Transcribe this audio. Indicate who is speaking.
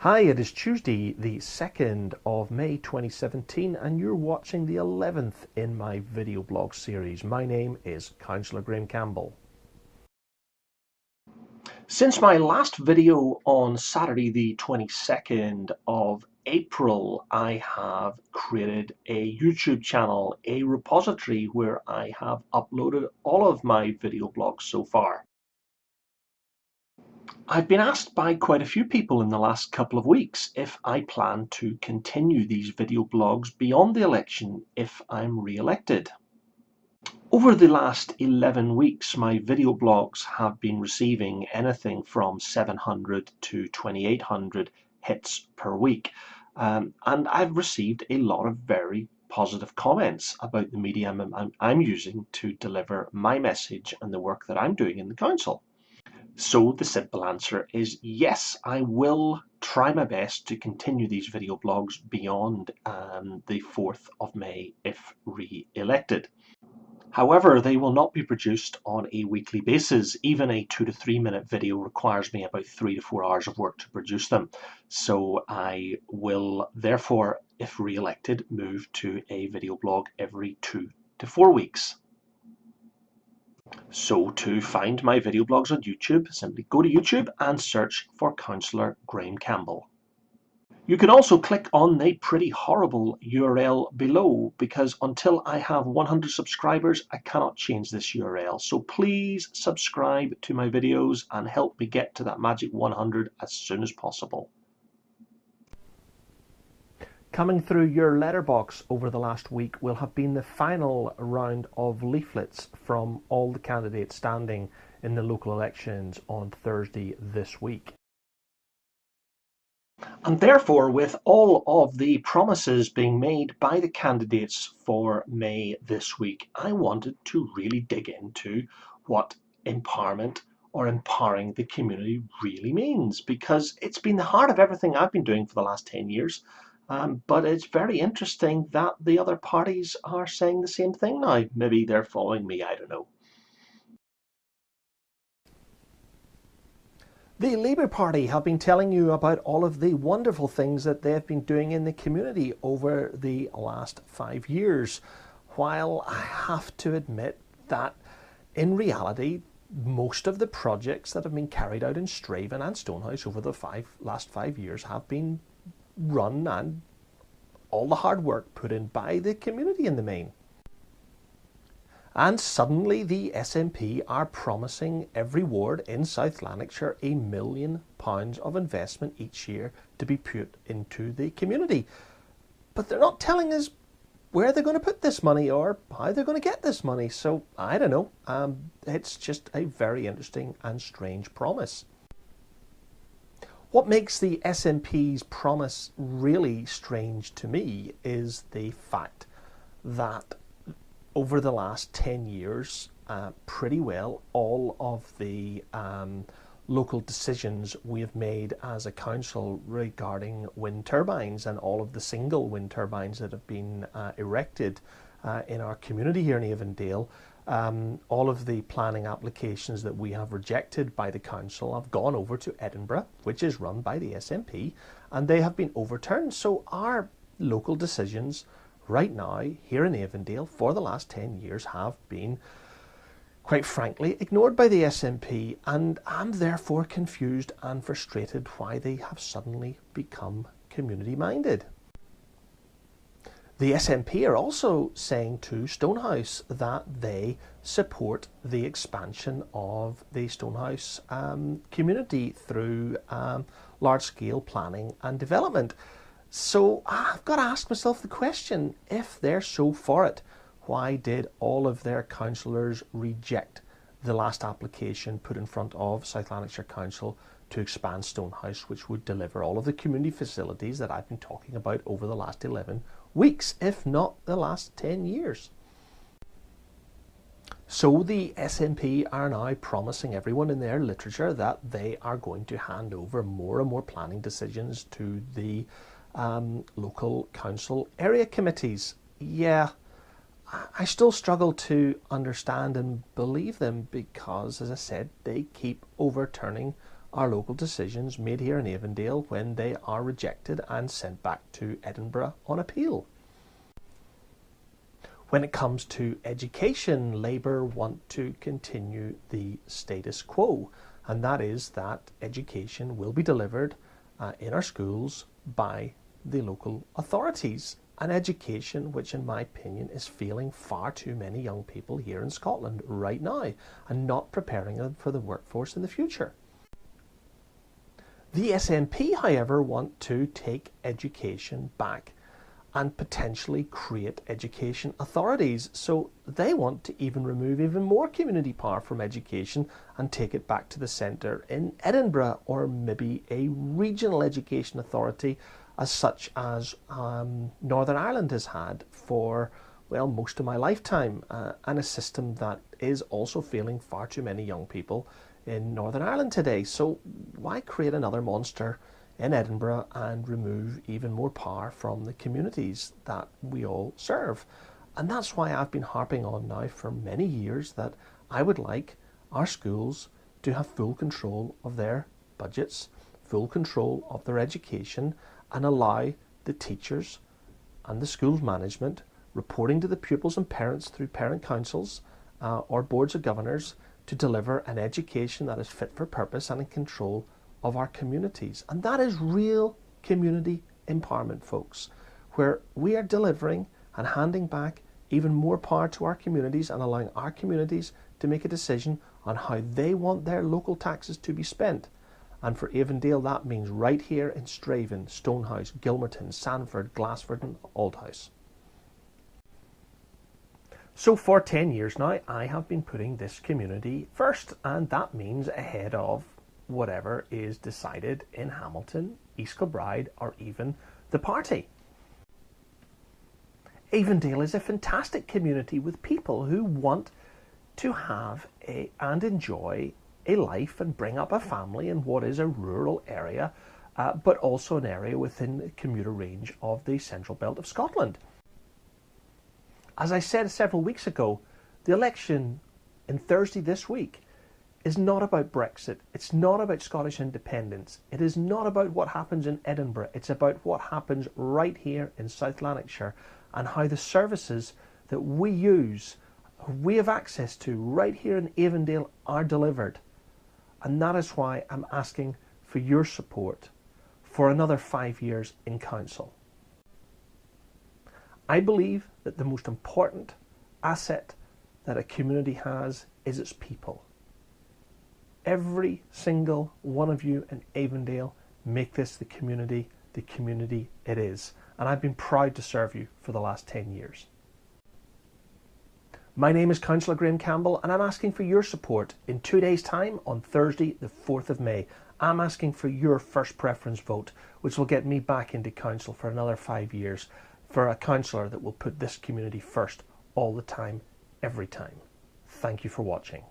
Speaker 1: Hi, it is Tuesday, the 2nd of May 2017, and you're watching the 11th in my video blog series. My name is Councillor Graham Campbell. Since my last video on Saturday the 22nd of April, I have created a YouTube channel, a repository where I have uploaded all of my video blogs so far. I've been asked by quite a few people in the last couple of weeks if I plan to continue these video blogs beyond the election if I'm re-elected. Over the last 11 weeks, my video blogs have been receiving anything from 700 to 2800 hits per week. And I've received a lot of very positive comments about the medium I'm using to deliver my message and the work that I'm doing in the council. So the simple answer is yes, I will try my best to continue these video blogs beyond the 4th of May if re-elected. However, they will not be produced on a weekly basis. Even a 2 to 3 minute video requires me about 3 to 4 hours of work to produce them. So I will therefore, if re-elected, move to a video blog every 2 to 4 weeks. So to find my video blogs on YouTube, simply go to YouTube and search for Councillor Graham Campbell. You can also click on the pretty horrible URL below, because until I have 100 subscribers, I cannot change this URL. So please subscribe to my videos and help me get to that magic 100 as soon as possible. Coming through your letterbox over the last week will have been the final round of leaflets from all the candidates standing in the local elections on Thursday this week. And therefore, with all of the promises being made by the candidates for May this week, I wanted to really dig into what empowerment or empowering the community really means, because it's been the heart of everything I've been doing for the last 10 years. But it's very interesting that the other parties are saying the same thing now. Maybe they're following me, I don't know. The Labour Party have been telling you about all of the wonderful things that they've been doing in the community over the last 5 years, while I have to admit that in reality, most of the projects that have been carried out in Straven and Stonehouse over the last 5 years have been run and all the hard work put in by the community in the main. And suddenly the SNP are promising every ward in South Lanarkshire £1 million of investment each year to be put into the community. But they're not telling us where they're going to put this money or how they're going to get this money. So I don't know. It's just a very interesting and strange promise. What makes the SNP's promise really strange to me is the fact that over the last 10 years, pretty well all of the local decisions we have made as a council regarding wind turbines and all of the single wind turbines that have been erected in our community here in Avondale, all of the planning applications that we have rejected by the council have gone over to Edinburgh, which is run by the SNP, and they have been overturned. So our local decisions right now here in Avondale for the last 10 years have been, quite frankly, ignored by the SNP, and I'm therefore confused and frustrated why they have suddenly become community minded. The SNP are also saying to Stonehouse that they support the expansion of the Stonehouse community through large-scale planning and development. So I've got to ask myself the question, if they're so for it, why did all of their councillors reject the last application put in front of South Lanarkshire Council to expand Stonehouse, which would deliver all of the community facilities that I've been talking about over the last 11 weeks, if not the last 10 years. So the SNP are now promising everyone in their literature that they are going to hand over more and more planning decisions to the local council area committees. Yeah, I still struggle to understand and believe them because, as I said, they keep overturning are local decisions made here in Avondale when they are rejected and sent back to Edinburgh on appeal. When it comes to education, Labour want to continue the status quo, and that is that education will be delivered in our schools by the local authorities. An education which, in my opinion, is failing far too many young people here in Scotland right now and not preparing them for the workforce in the future. The SNP, however, want to take education back and potentially create education authorities. So they want to even remove even more community power from education and take it back to the centre in Edinburgh, or maybe a regional education authority as such as Northern Ireland has had for, well, most of my lifetime, and a system that is also failing far too many young people in Northern Ireland today. So why create another monster in Edinburgh and remove even more power from the communities that we all serve? And that's why I've been harping on now for many years that I would like our schools to have full control of their budgets, full control of their education, and allow the teachers and the school's management reporting to the pupils and parents through parent councils or boards of governors to deliver an education that is fit for purpose and in control of our communities. And that is real community empowerment, folks, where we are delivering and handing back even more power to our communities and allowing our communities to make a decision on how they want their local taxes to be spent. And for Avondale, that means right here in Straven, Stonehouse, Gilmerton, Sandford, Glassford and Aldhouse. So for 10 years now, I have been putting this community first, and that means ahead of whatever is decided in Hamilton, East Kilbride, or even the party. Avondale is a fantastic community with people who want to have and enjoy a life and bring up a family in what is a rural area, but also an area within the commuter range of the central belt of Scotland. As I said several weeks ago, the election in Thursday this week is not about Brexit. It's not about Scottish independence. It is not about what happens in Edinburgh. It's about what happens right here in South Lanarkshire and how the services that we use, we have access to right here in Avondale, are delivered. And that is why I'm asking for your support for another 5 years in council. I believe that the most important asset that a community has is its people. Every single one of you in Avondale make this the community it is. And I've been proud to serve you for the last 10 years. My name is Councillor Graham Campbell, and I'm asking for your support in 2 days' time on Thursday, the 4th of May. I'm asking for your first preference vote, which will get me back into council for another 5 years, for a councillor that will put this community first all the time, every time. Thank you for watching.